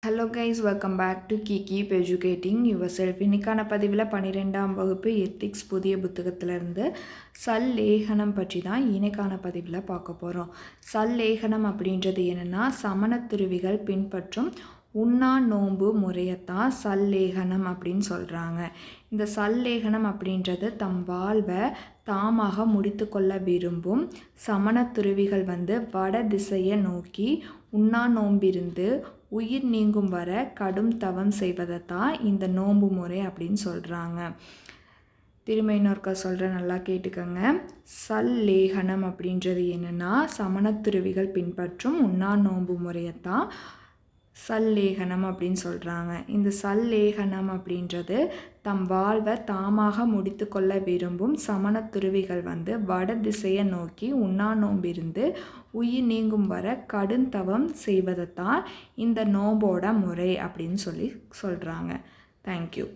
Hello guys, welcome back to keep educating yourself. இன்னைக்கான பதிவில் 12ஆம் வகுப்பு எத்திக்ஸ் புதிய புத்தகத்திலேருந்து சல்லேகனம் பற்றி தான் இன்னைக்கான பதிவில் பார்க்க போகிறோம். சல்லேகனம் அப்படின்றது என்னென்னா, சமணத்துருவிகள் பின்பற்றும் உண்ணா நோன்பு முறையத்தான் சல்லேகனம் அப்படின்னு சொல்கிறாங்க. இந்த சல்லேகனம் அப்படின்றது தம் வாழ்வை தாமாக முடித்து கொள்ள விரும்பும் சமணத்துருவிகள் வட திசையை நோக்கி உண்ணா நோம்பிருந்து உயிர் நீங்கும் வர கடும் தவம் செய்வதைத்தான் இந்த நோன்பு முறை அப்படின்னு சொல்கிறாங்க. திரும்ப இன்னொருக்கா சொல்கிறேன், நல்லா கேட்டுக்கோங்க. சல்லேகனம் அப்படின்றது என்னென்னா, சமணத்துருவிகள் பின்பற்றும் உண்ணா நோன்பு முறையத்தான் சல்லேகனம் அப்படின்னு சொல்கிறாங்க. இந்த சல்லேகனம் அப்படின்றது தம் வாழ்வை தாமாக முடித்து கொள்ள விரும்பும் சமணத்துருவிகள் வட திசையை நோக்கி உண்ணா நோம்பிருந்து உயிர் நீங்கும் வர கடுந்தவம் செய்வதைத்தான் இந்த நோம்போட முறை அப்படின்னு சொல்கிறாங்க. தேங்க்யூ.